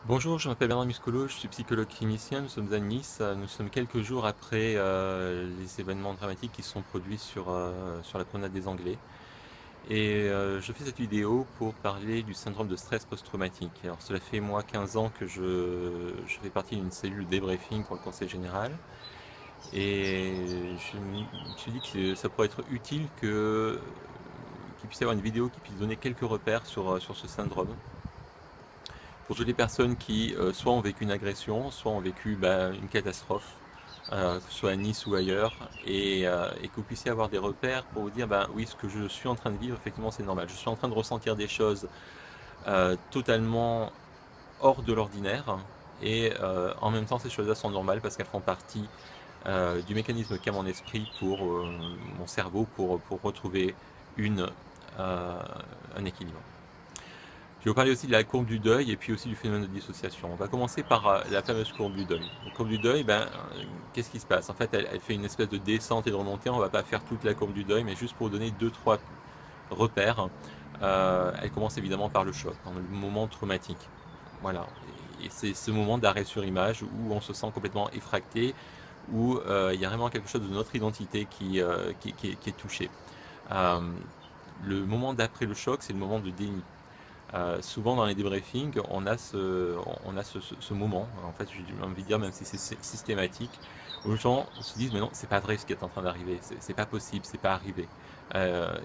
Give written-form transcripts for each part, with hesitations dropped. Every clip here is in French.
Bonjour, je m'appelle Bernard Muscolo, je suis psychologue clinicien, nous sommes à Nice, nous sommes quelques jours après les événements dramatiques qui se sont produits sur la promenade des Anglais. Et je fais cette vidéo pour parler du syndrome de stress post-traumatique. Alors cela fait moi 15 ans que je fais partie d'une cellule débriefing pour le Conseil Général. Et je me suis dit que ça pourrait être utile qu'il puisse y avoir une vidéo qui puisse donner quelques repères sur ce syndrome pour toutes les personnes qui soit ont vécu une agression, soit ont vécu une catastrophe, que ce soit à Nice ou ailleurs, et que vous puissiez avoir des repères pour vous dire, oui, ce que je suis en train de vivre, effectivement, c'est normal. Je suis en train de ressentir des choses totalement hors de l'ordinaire, et en même temps, ces choses-là sont normales parce qu'elles font partie du mécanisme qu'a mon esprit pour mon cerveau pour retrouver une, euh, un équilibre. Je vais vous parler aussi de la courbe du deuil et puis aussi du phénomène de dissociation. On va commencer par la fameuse courbe du deuil. La courbe du deuil, qu'est-ce qui se passe? En fait, elle fait une espèce de descente et de remontée. On ne va pas faire toute la courbe du deuil, mais juste pour vous donner deux, trois repères. Elle commence évidemment par le choc, le moment traumatique. Voilà. Et c'est ce moment d'arrêt sur image où on se sent complètement effracté, où il y a vraiment quelque chose de notre identité qui est touché. Euh, le moment d'après le choc, c'est le moment de déni. Souvent dans les débriefings, on a ce moment, en fait, j'ai envie de dire, même si c'est systématique, où les gens se disent, mais non, c'est pas vrai ce qui est en train d'arriver, c'est pas possible, c'est pas arrivé.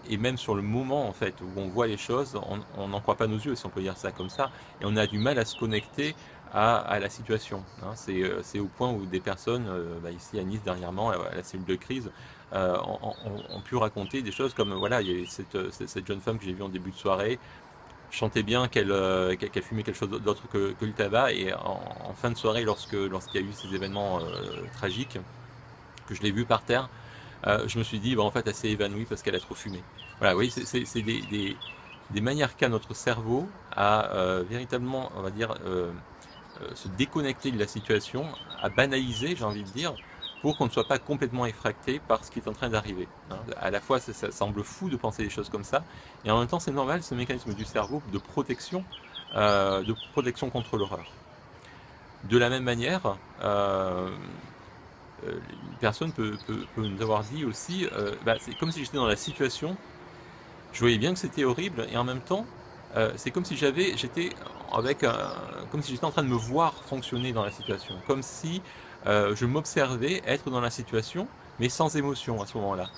Et même sur le moment, en fait, où on voit les choses, on n'en croit pas nos yeux, si on peut dire ça comme ça, et on a du mal à se connecter à la situation. Hein. C'est au point où des personnes, ici à Nice dernièrement, à la cellule de crise, ont pu raconter des choses comme, voilà, il y a cette jeune femme que j'ai vue en début de soirée, je sentais bien qu'elle fumait quelque chose d'autre que le tabac. Et en fin de soirée, lorsqu'il y a eu ces événements tragiques, que je l'ai vue par terre, je me suis dit, en fait, elle s'est évanouie parce qu'elle a trop fumé. Voilà, oui, c'est des manières qu'a notre cerveau à véritablement, on va dire, se déconnecter de la situation, à banaliser, j'ai envie de dire, pour qu'on ne soit pas complètement effracté par ce qui est en train d'arriver. Hein. À la fois, ça semble fou de penser des choses comme ça, et en même temps, c'est normal, ce mécanisme du cerveau de protection contre l'horreur. De la même manière, une personne peut nous avoir dit aussi, c'est comme si j'étais dans la situation, je voyais bien que c'était horrible, et en même temps, c'est comme si comme si j'étais en train de me voir fonctionner dans la situation, comme si je m'observais être dans la situation, mais sans émotion à ce moment-là.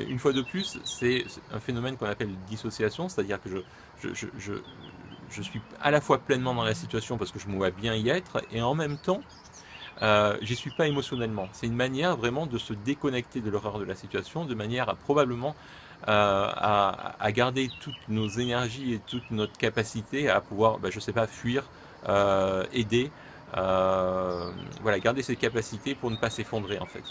Une fois de plus, c'est un phénomène qu'on appelle dissociation, c'est-à-dire que je suis à la fois pleinement dans la situation parce que je me vois bien y être, et en même temps, j'y suis pas émotionnellement. C'est une manière vraiment de se déconnecter de l'horreur de la situation, de manière à probablement à garder toutes nos énergies et toute notre capacité à pouvoir, je sais pas, fuir, aider, voilà, garder cette capacité pour ne pas s'effondrer en fait.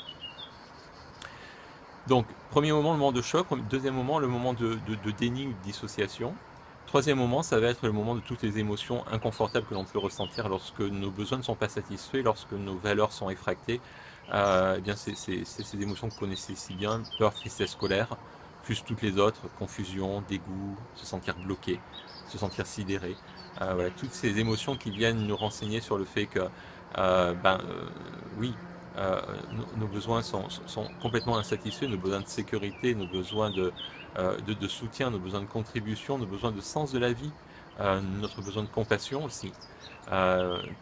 Donc, premier moment, le moment de choc. Deuxième moment, le moment de déni ou de dissociation. Troisième moment, ça va être le moment de toutes les émotions inconfortables que l'on peut ressentir lorsque nos besoins ne sont pas satisfaits, lorsque nos valeurs sont effractées. Eh bien, c'est ces émotions que vous connaissez si bien, peur, tristesse, colère, plus toutes les autres, confusion, dégoût, se sentir bloqué, se sentir sidéré. Voilà, toutes ces émotions qui viennent nous renseigner sur le fait que, oui, nos besoins sont complètement insatisfaits, nos besoins de sécurité, nos besoins de soutien, nos besoins de contribution, nos besoins de sens de la vie, notre besoin de compassion aussi.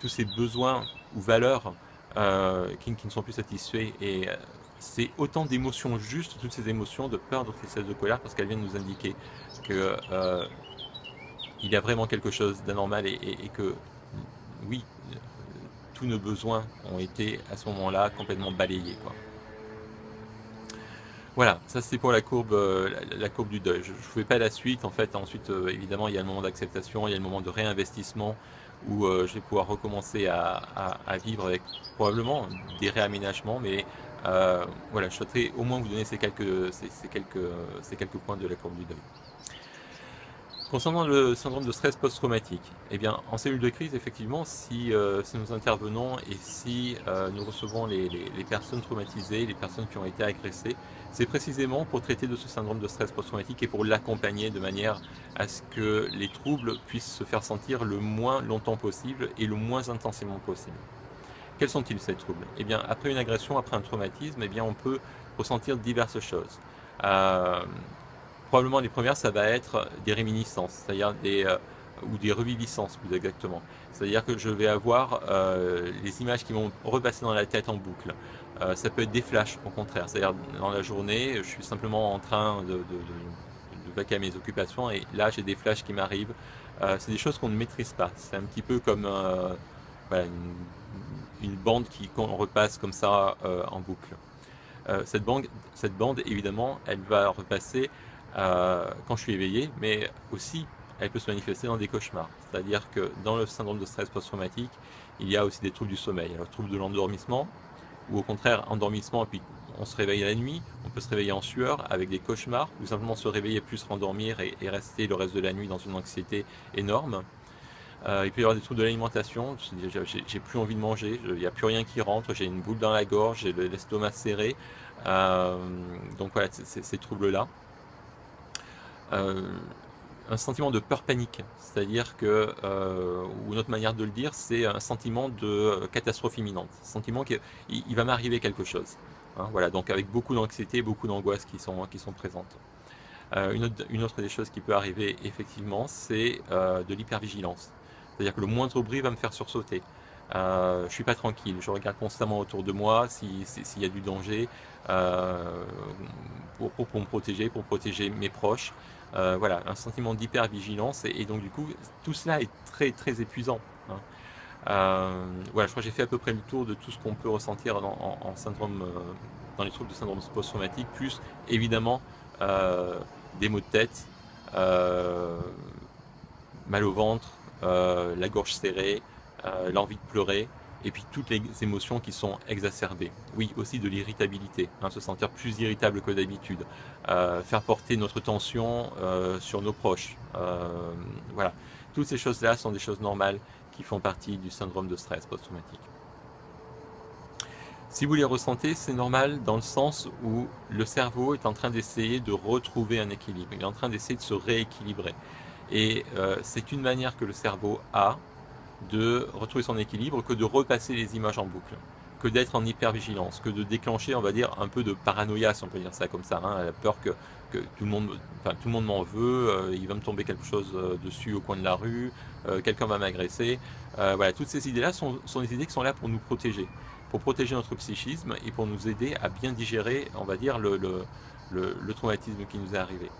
Tous ces besoins ou valeurs qui ne sont plus satisfaits. Et c'est autant d'émotions justes, toutes ces émotions de peur, de tristesse, de colère, parce qu'elles viennent nous indiquer que il y a vraiment quelque chose d'anormal et que oui, tous nos besoins ont été à ce moment-là complètement balayés, quoi. Voilà, ça c'est pour la courbe du deuil. Je ne fais pas la suite. En fait, ensuite, évidemment, il y a le moment d'acceptation, il y a le moment de réinvestissement où je vais pouvoir recommencer à vivre avec probablement des réaménagements. Mais voilà, je souhaiterais au moins vous donner ces quelques points de la courbe du deuil. Concernant le syndrome de stress post-traumatique, eh bien, en cellule de crise, effectivement, si nous intervenons et si nous recevons les personnes traumatisées, les personnes qui ont été agressées, c'est précisément pour traiter de ce syndrome de stress post-traumatique et pour l'accompagner de manière à ce que les troubles puissent se faire sentir le moins longtemps possible et le moins intensément possible. Quels sont-ils ces troubles? Eh bien, après une agression, après un traumatisme, eh bien, on peut ressentir diverses choses. Euh, Probablement les premières, ça va être des réminiscences, c'est-à-dire ou des reviviscences plus exactement. C'est-à-dire que je vais avoir les images qui vont repasser dans la tête en boucle. Ça peut être des flashs au contraire, c'est-à-dire dans la journée, je suis simplement en train de vaquer à mes occupations et là j'ai des flashs qui m'arrivent. C'est des choses qu'on ne maîtrise pas. C'est un petit peu comme voilà, une bande qu'on repasse comme ça en boucle. Cette bande, évidemment, elle va repasser quand je suis éveillé, mais aussi elle peut se manifester dans des cauchemars. C'est-à-dire que dans le syndrome de stress post-traumatique, il y a aussi des troubles du sommeil. Alors, troubles de l'endormissement, ou au contraire, endormissement, et puis on se réveille la nuit, on peut se réveiller en sueur avec des cauchemars, ou simplement se réveiller plus rendormir et rester le reste de la nuit dans une anxiété énorme. Il peut y avoir des troubles de l'alimentation, j'ai plus envie de manger, il n'y a plus rien qui rentre, j'ai une boule dans la gorge, j'ai l'estomac serré. Euh, donc voilà, ces troubles-là. Euh, un sentiment de peur panique, c'est-à-dire que, ou une autre manière de le dire, c'est un sentiment de catastrophe imminente, sentiment qu'il il va m'arriver quelque chose. Hein, voilà, donc avec beaucoup d'anxiété, beaucoup d'angoisse qui sont présentes. Une autre des choses qui peut arriver effectivement, c'est de l'hypervigilance. C'est-à-dire que le moindre bruit va me faire sursauter. Je ne suis pas tranquille, je regarde constamment autour de moi s'il y a du danger pour me protéger, pour protéger mes proches. Voilà, un sentiment d'hypervigilance et donc du coup, tout cela est très très épuisant. Hein. Voilà, je crois que j'ai fait à peu près le tour de tout ce qu'on peut ressentir en syndrome, dans les troubles de syndrome post-traumatique, plus évidemment des maux de tête, euh, mal au ventre, la gorge serrée, l'envie de pleurer, et puis toutes les émotions qui sont exacerbées. Oui, aussi de l'irritabilité, hein, se sentir plus irritable que d'habitude, faire porter notre tension sur nos proches. Voilà, toutes ces choses-là sont des choses normales qui font partie du syndrome de stress post-traumatique. Si vous les ressentez, c'est normal dans le sens où le cerveau est en train d'essayer de retrouver un équilibre, il est en train d'essayer de se rééquilibrer. Et c'est une manière que le cerveau a de retrouver son équilibre que de repasser les images en boucle, que d'être en hypervigilance, que de déclencher, on va dire, un peu de paranoïa, si on peut dire ça comme ça, hein, la peur que tout le monde m'en veut, il va me tomber quelque chose dessus au coin de la rue, quelqu'un va m'agresser. Voilà, toutes ces idées-là sont des idées qui sont là pour protéger notre psychisme et pour nous aider à bien digérer, on va dire, le traumatisme qui nous est arrivé.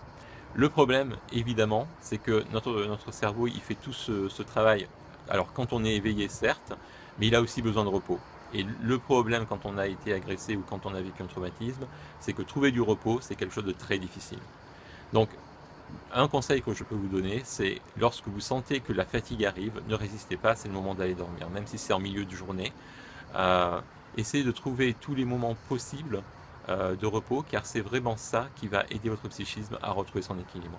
Le problème, évidemment, c'est que notre cerveau, il fait tout ce travail. Alors, quand on est éveillé, certes, mais il a aussi besoin de repos. Et le problème quand on a été agressé ou quand on a vécu un traumatisme, c'est que trouver du repos, c'est quelque chose de très difficile. Donc, un conseil que je peux vous donner, c'est lorsque vous sentez que la fatigue arrive, ne résistez pas, c'est le moment d'aller dormir, même si c'est en milieu de journée. Euh, Essayez de trouver tous les moments possibles de repos, car c'est vraiment ça qui va aider votre psychisme à retrouver son équilibre.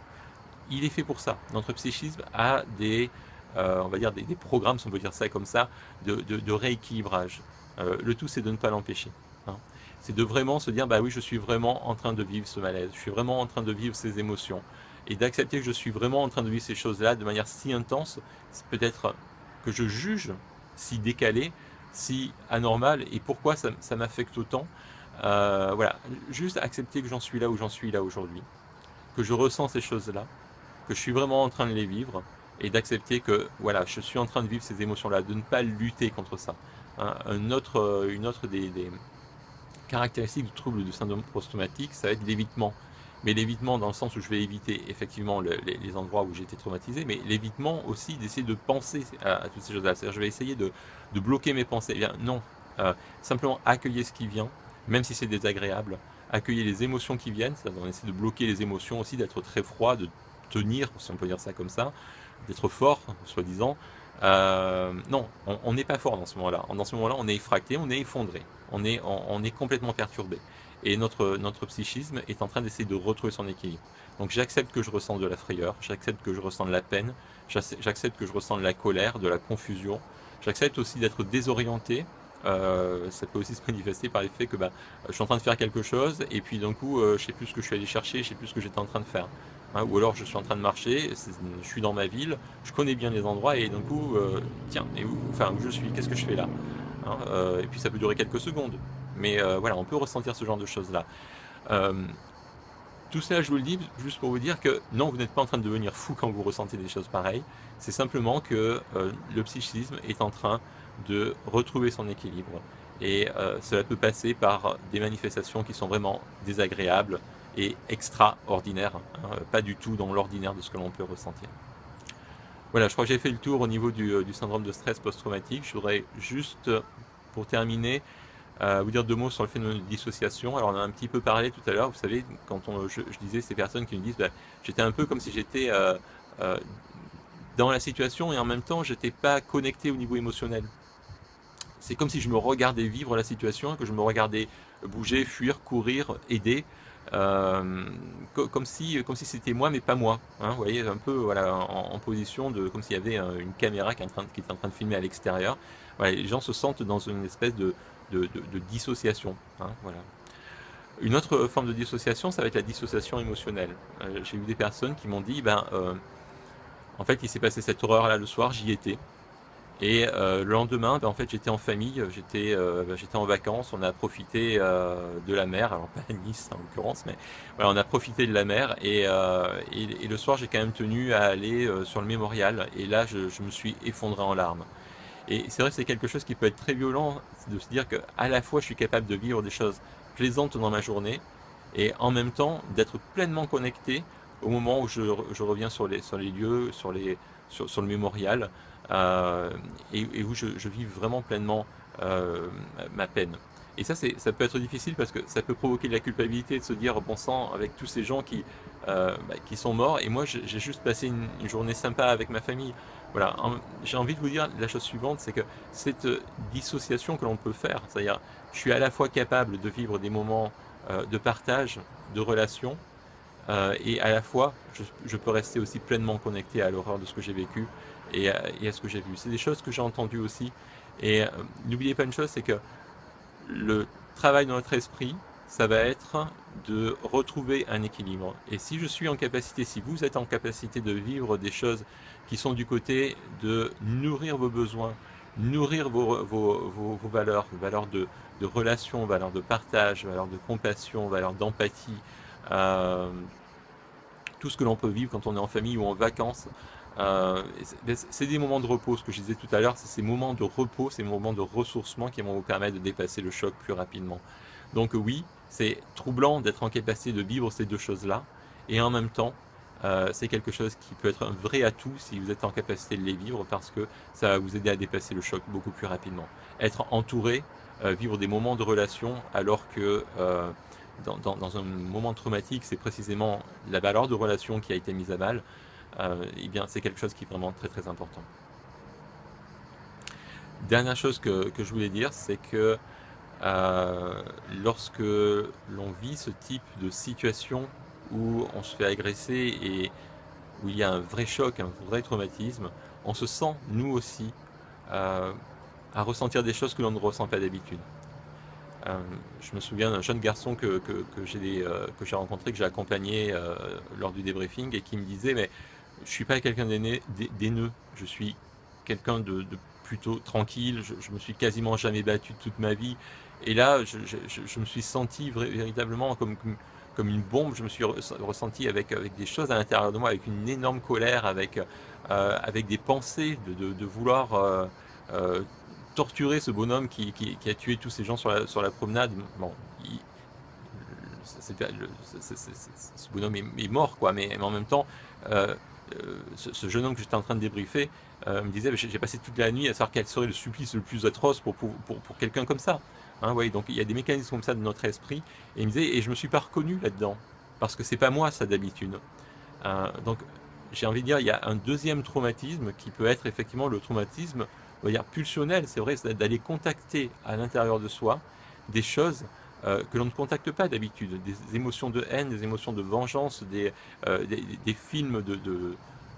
Il est fait pour ça. Notre psychisme a on va dire des programmes, si on peut dire ça comme ça, de rééquilibrage. Le tout, c'est de ne pas l'empêcher. Hein. C'est de vraiment se dire, bah oui, je suis vraiment en train de vivre ce malaise, je suis vraiment en train de vivre ces émotions, et d'accepter que je suis vraiment en train de vivre ces choses-là de manière si intense, c'est peut-être que je juge si décalé, si anormal, et pourquoi ça m'affecte autant. Voilà, juste accepter que j'en suis là où j'en suis là aujourd'hui, que je ressens ces choses-là, que je suis vraiment en train de les vivre, et d'accepter que voilà, je suis en train de vivre ces émotions-là, de ne pas lutter contre ça. Hein, une autre des caractéristiques du trouble du syndrome post-traumatique, ça va être l'évitement. Mais l'évitement dans le sens où je vais éviter effectivement les endroits où j'ai été traumatisé, mais l'évitement aussi d'essayer de penser à toutes ces choses-là. C'est-à-dire je vais essayer de bloquer mes pensées. Eh bien non, simplement accueillir ce qui vient, même si c'est désagréable, accueillir les émotions qui viennent, c'est-à-dire on essaie de bloquer les émotions aussi, d'être très froid, de tenir, si on peut dire ça comme ça, d'être fort, soi-disant. Non, on n'est pas fort dans ce moment-là. Dans ce moment-là, on est effracté, on est effondré, on est complètement perturbé. Et notre psychisme est en train d'essayer de retrouver son équilibre. Donc j'accepte que je ressens de la frayeur, j'accepte que je ressens de la peine, j'accepte que je ressens de la colère, de la confusion, j'accepte aussi d'être désorienté. Ça peut aussi se manifester par l'effet que je suis en train de faire quelque chose et puis d'un coup je sais plus ce que je suis allé chercher, je sais plus ce que j'étais en train de faire. hein, ou alors je suis en train de marcher, je suis dans ma ville, je connais bien les endroits et d'un coup, tiens, où je suis, qu'est-ce que je fais là, hein, et puis ça peut durer quelques secondes. Mais voilà, on peut ressentir ce genre de choses-là. Euh, Tout ça, je vous le dis juste pour vous dire que non, vous n'êtes pas en train de devenir fou quand vous ressentez des choses pareilles. C'est simplement que le psychisme est en train de retrouver son équilibre. Et cela peut passer par des manifestations qui sont vraiment désagréables et extraordinaires, hein, pas du tout dans l'ordinaire de ce que l'on peut ressentir. Voilà, je crois que j'ai fait le tour au niveau du syndrome de stress post-traumatique. Je voudrais juste, pour terminer, vous dire deux mots sur le phénomène de dissociation. Alors on en a un petit peu parlé tout à l'heure, vous savez, quand je disais ces personnes qui me disent, bah, j'étais un peu comme si j'étais euh, dans la situation et en même temps j'étais pas connecté au niveau émotionnel. C'est comme si je me regardais vivre la situation, que je me regardais bouger, fuir, courir, aider, euh, comme si c'était moi mais pas moi. Hein, vous voyez, un peu voilà, en position de comme s'il y avait une caméra qui est en train de filmer à l'extérieur. Voilà, les gens se sentent dans une espèce de dissociation. Hein, voilà. Une autre forme de dissociation, ça va être la dissociation émotionnelle. J'ai eu des personnes qui m'ont dit, ben, en fait, il s'est passé cette horreur là le soir, j'y étais. Et le lendemain, ben, en fait, j'étais en famille, j'étais en vacances, on a profité de la mer, alors pas à Nice en l'occurrence, mais voilà, on a profité de la mer et le soir, j'ai quand même tenu à aller sur le mémorial et là, je me suis effondré en larmes. Et c'est vrai que c'est quelque chose qui peut être très violent, c'est de se dire que à la fois, je suis capable de vivre des choses plaisantes dans ma journée et en même temps d'être pleinement connecté au moment où je reviens sur les lieux, sur le mémorial, euh, et où je vis vraiment pleinement euh, ma peine. Et ça, ça peut être difficile parce que ça peut provoquer de la culpabilité de se dire, bon sang, avec tous ces gens qui sont morts, et moi j'ai juste passé une journée sympa avec ma famille. Voilà, j'ai envie de vous dire la chose suivante, c'est que cette dissociation que l'on peut faire, c'est-à-dire je suis à la fois capable de vivre des moments de partage, de relations, et à la fois je peux rester aussi pleinement connecté à l'horreur de ce que j'ai vécu et à ce que j'ai vu. C'est des choses que j'ai entendues aussi. Et n'oubliez pas une chose, c'est que le travail dans notre esprit, ça va être de retrouver un équilibre. Et si je suis en capacité, si vous êtes en capacité de vivre des choses qui sont du côté de nourrir vos besoins, nourrir vos valeurs de relation, valeurs de partage, valeurs de compassion, valeurs d'empathie, euh, tout ce que l'on peut vivre quand on est en famille ou en vacances. C'est des moments de repos, ce que je disais tout à l'heure, c'est ces moments de repos, ces moments de ressourcement qui vont vous permettre de dépasser le choc plus rapidement. Donc oui, c'est troublant d'être en capacité de vivre ces deux choses-là, et en même temps, c'est quelque chose qui peut être un vrai atout si vous êtes en capacité de les vivre, parce que ça va vous aider à dépasser le choc beaucoup plus rapidement. Être entouré, vivre des moments de relation, alors que dans un moment traumatique, c'est précisément la valeur de relation qui a été mise à mal, eh bien, c'est quelque chose qui est vraiment très très important. Dernière chose que je voulais dire, c'est que lorsque l'on vit ce type de situation où on se fait agresser et où il y a un vrai choc, un vrai traumatisme, on se sent, nous aussi, euh, à ressentir des choses que l'on ne ressent pas d'habitude. Euh, je me souviens d'un jeune garçon que j'ai rencontré, que j'ai accompagné lors du débriefing et qui me disait, mais je suis pas quelqu'un d'aineux, je suis quelqu'un de plutôt tranquille, je me suis quasiment jamais battu de toute ma vie. Et là, je me suis senti véritablement comme une bombe, je me suis ressenti avec des choses à l'intérieur de moi, avec une énorme colère, avec des pensées de vouloir euh, torturer ce bonhomme qui a tué tous ces gens sur la promenade. Bon, il- ce bonhomme est mort, quoi, mais en même temps, euh, ce jeune homme que j'étais en train de débriefer me disait, j'ai passé toute la nuit à savoir quel serait le supplice le plus atroce pour quelqu'un comme ça. Hein, ouais, donc il y a des mécanismes comme ça de notre esprit, et il me disait, et je me suis pas reconnu là-dedans, parce que c'est pas moi ça d'habitude. Donc j'ai envie de dire, il y a un deuxième traumatisme qui peut être effectivement le traumatisme, on va dire pulsionnel, c'est vrai, c'est d'aller contacter à l'intérieur de soi des choses que l'on ne contacte pas d'habitude, des émotions de haine, des émotions de vengeance, des films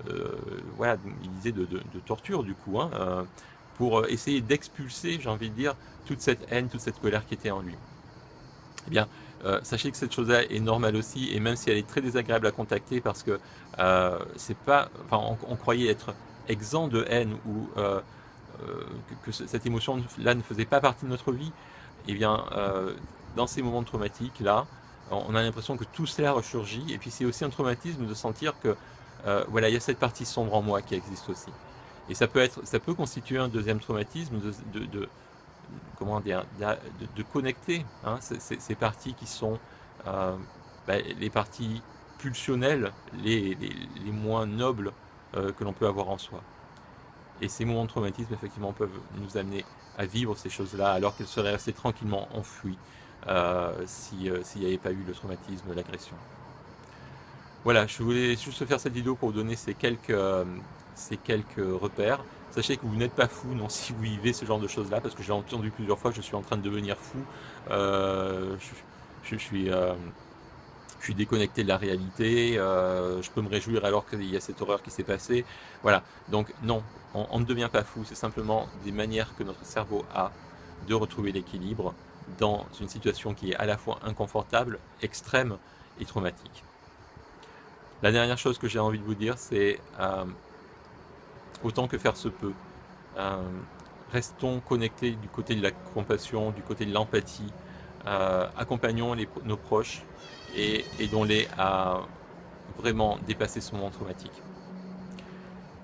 euh, voilà, il disait de torture du coup, hein, pour essayer d'expulser, j'ai envie de dire, toute cette haine, toute cette colère qui était en lui. Eh bien, sachez que cette chose-là est normale aussi, et même si elle est très désagréable à contacter parce que c'est pas, enfin, on croyait être exempt de haine ou cette émotion-là ne faisait pas partie de notre vie, et bien, dans ces moments traumatiques là, on a l'impression que tout cela ressurgit, et puis c'est aussi un traumatisme de sentir que voilà, il y a cette partie sombre en moi qui existe aussi. Et ça peut constituer un deuxième traumatisme comment dire, de connecter hein, ces parties qui sont les parties pulsionnelles, les moins nobles que l'on peut avoir en soi. Et ces moments de traumatisme, effectivement, peuvent nous amener à vivre ces choses-là alors qu'elles seraient restées tranquillement enfouies s'il n'y avait pas eu le traumatisme, l'agression. Voilà, je voulais juste faire cette vidéo pour vous donner ces quelques repères. Sachez que vous n'êtes pas fou, non, si vous vivez ce genre de choses-là, parce que j'ai entendu plusieurs fois que je suis en train de devenir fou. Euh, je suis déconnecté de la réalité, je peux me réjouir alors qu'il y a cette horreur qui s'est passée. Voilà, donc non, on ne devient pas fou, c'est simplement des manières que notre cerveau a de retrouver l'équilibre dans une situation qui est à la fois inconfortable, extrême et traumatique. La dernière chose que j'ai envie de vous dire, c'est autant que faire se peut, restons connectés du côté de la compassion, du côté de l'empathie, accompagnons nos proches et aidons-les à vraiment dépasser ce moment traumatique.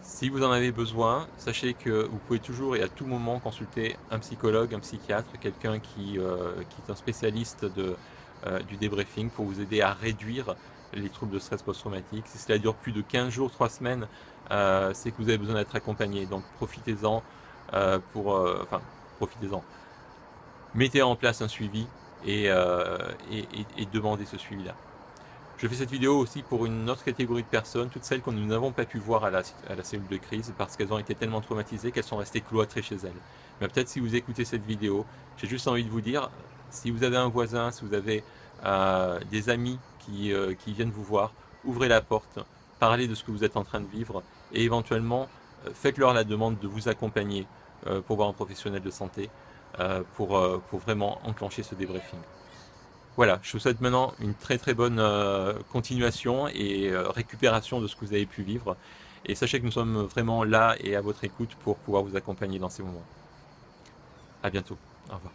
Si vous en avez besoin, sachez que vous pouvez toujours et à tout moment consulter un psychologue, un psychiatre, quelqu'un qui est un spécialiste du débriefing pour vous aider à réduire les troubles de stress post-traumatique. Si cela dure plus de 15 jours, 3 semaines, c'est que vous avez besoin d'être accompagné. Donc profitez-en enfin, profitez-en. Mettez en place un suivi et demandez ce suivi-là. Je fais cette vidéo aussi pour une autre catégorie de personnes, toutes celles que nous n'avons pas pu voir à la cellule de crise parce qu'elles ont été tellement traumatisées qu'elles sont restées cloîtrées chez elles. Mais peut-être si vous écoutez cette vidéo, j'ai juste envie de vous dire, si vous avez un voisin, si vous avez des amis qui viennent vous voir, ouvrez la porte, parlez de ce que vous êtes en train de vivre et éventuellement faites-leur la demande de vous accompagner pour voir un professionnel de santé pour vraiment enclencher ce débriefing. Voilà, je vous souhaite maintenant une très très bonne continuation et récupération de ce que vous avez pu vivre. Et sachez que nous sommes vraiment là et à votre écoute pour pouvoir vous accompagner dans ces moments. À bientôt. Au revoir.